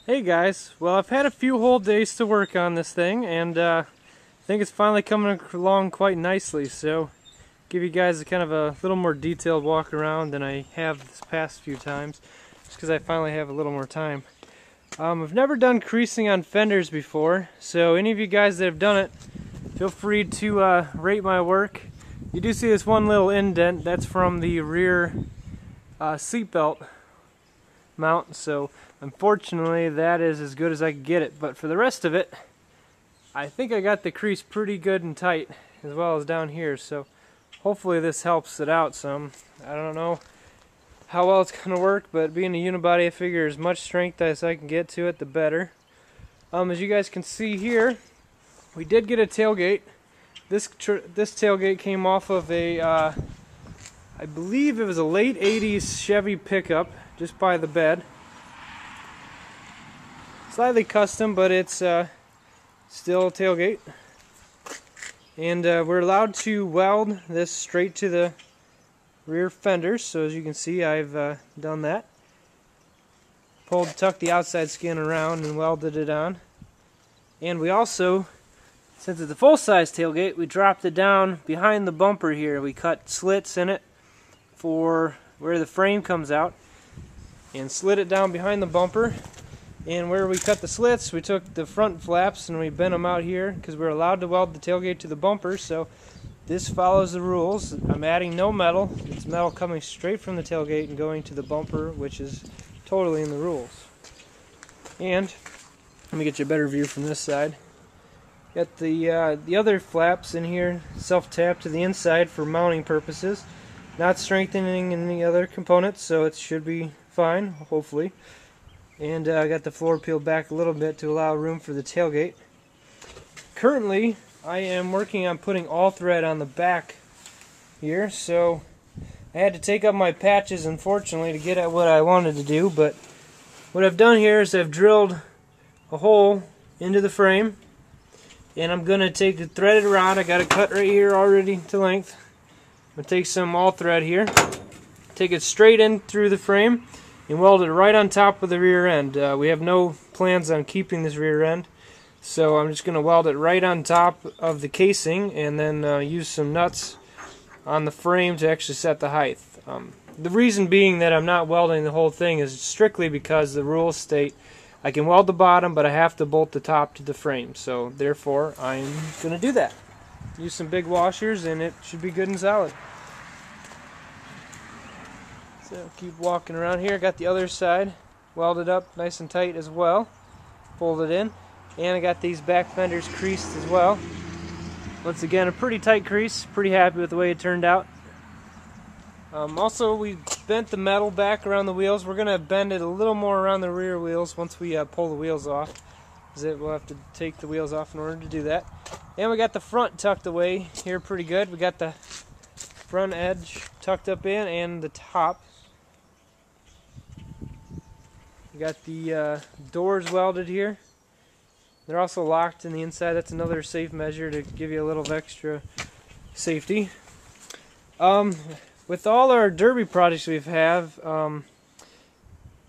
Hey guys, well I've had a few whole days to work on this thing and I think it's finally coming along quite nicely, so give you guys a kind of a little more detailed walk around than I have this past few times, just because I finally have a little more time. I've never done creasing on fenders before, so any of you guys that have done it, feel free to rate my work. You do see this one little indent, that's from the rear seatbelt mount, so unfortunately that is as good as I could get it, but for the rest of it I think I got the crease pretty good and tight, as well as down here, so hopefully this helps it out some. I don't know how well it's going to work, but being a unibody I figure as much strength as I can get to it the better. As you guys can see here, we did get a tailgate. This tailgate came off of a I believe it was a late 80s Chevy pickup, just by the bed. Slightly custom, but it's still a tailgate. And we're allowed to weld this straight to the rear fenders, so as you can see I've done that. Tucked the outside skin around and welded it on. And we also, since it's a full-size tailgate, we dropped it down behind the bumper here. We cut slits in it for where the frame comes out and slid it down behind the bumper. And where we cut the slits, we took the front flaps and we bent them out here because we're allowed to weld the tailgate to the bumper, so this follows the rules. I'm adding no metal. It's metal coming straight from the tailgate and going to the bumper, which is totally in the rules. And let me get you a better view from this side. Got the other flaps in here self-tap to the inside for mounting purposes. Not strengthening any other components, so it should be fine, hopefully. And I got the floor peeled back a little bit to allow room for the tailgate. Currently, I am working on putting all thread on the back here, so I had to take up my patches, unfortunately, to get at what I wanted to do. But what I've done here is I've drilled a hole into the frame, and I'm going to take the threaded rod. I got it cut right here already to length. I'm going to take some all thread here, take it straight in through the frame, and weld it right on top of the rear end. We have no plans on keeping this rear end, so I'm just going to weld it right on top of the casing and then use some nuts on the frame to actually set the height. The reason being that I'm not welding the whole thing is strictly because the rules state I can weld the bottom, but I have to bolt the top to the frame, so therefore I'm going to do that. Use some big washers and it should be good and solid. So keep walking around here. Got the other side welded up nice and tight as well, folded in, and I got these back fenders creased as well. Once again, a pretty tight crease. Pretty happy with the way it turned out. Also, we bent the metal back around the wheels. We're going to bend it a little more around the rear wheels once we pull the wheels off, because we'll have to take the wheels off in order to do that. And we got the front tucked away here pretty good. We got the front edge tucked up in and the top. We got the doors welded here. They're also locked in the inside. That's another safe measure to give you a little extra safety. With all our derby projects we were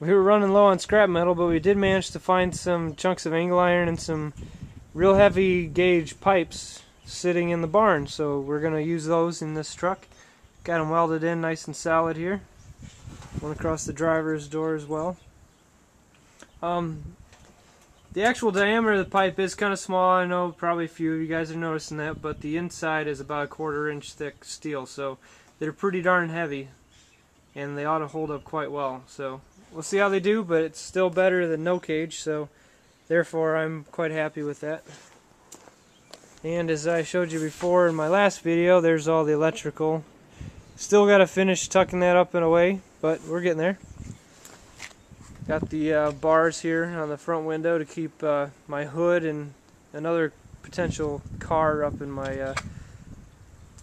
running low on scrap metal, but we did manage to find some chunks of angle iron and some real heavy gauge pipes sitting in the barn, so we're going to use those in this truck. Got them welded in nice and solid here. One across the driver's door as well. The actual diameter of the pipe is kind of small. I know probably a few of you guys are noticing that, but the inside is about a 1/4 inch thick steel, so they're pretty darn heavy and they ought to hold up quite well. So we'll see how they do, but it's still better than no cage, so therefore I'm quite happy with that. And as I showed you before in my last video, there's all the electrical. Still got to finish tucking that up and away, but we're getting there. Got the bars here on the front window to keep my hood and another potential car up in my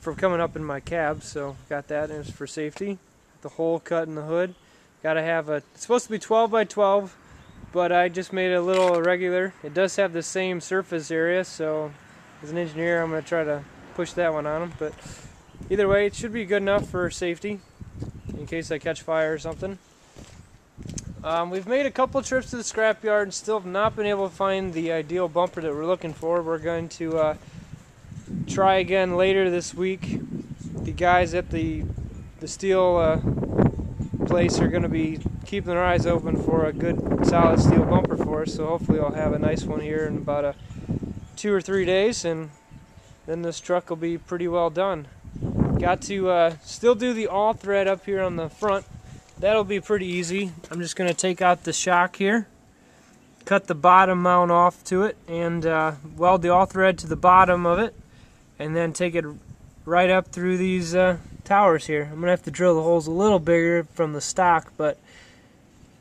from coming up in my cab, so got that, and it's for safety. The hole cut in the hood. Got to have it's supposed to be 12 by 12, but I just made it a little irregular. It does have the same surface area, so as an engineer I'm going to try to push that one on them, but either way it should be good enough for safety in case I catch fire or something. We've made a couple trips to the scrapyard and still have not been able to find the ideal bumper that we're looking for. We're going to try again later this week. The guys at the steel place are going to be keeping their eyes open for a good solid steel bumper for us, so hopefully I'll have a nice one here in about 2 or 3 days, and then this truck will be pretty well done. Got to still do the all thread up here on the front. That'll be pretty easy. I'm just going to take out the shock here, cut the bottom mount off to it, and weld the all thread to the bottom of it, and then take it right up through these towers here. I'm going to have to drill the holes a little bigger from the stock, but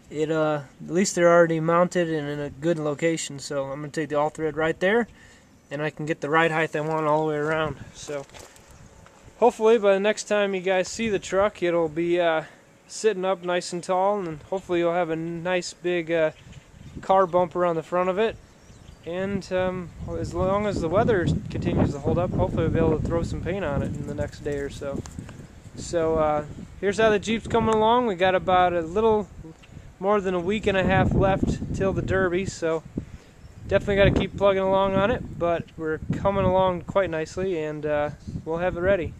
at least they're already mounted and in a good location. So I'm going to take the all thread right there, and I can get the ride height I want all the way around. So hopefully by the next time you guys see the truck, it'll be sitting up nice and tall, and hopefully you'll have a nice big car bumper on the front of it. And as long as the weather continues to hold up, hopefully we'll be able to throw some paint on it in the next day or so. So here's how the Jeep's coming along. We got about a little more than a week and a half left till the Derby, so definitely got to keep plugging along on it, but we're coming along quite nicely, and we'll have it ready.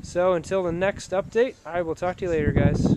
So until the next update, I will talk to you later, guys.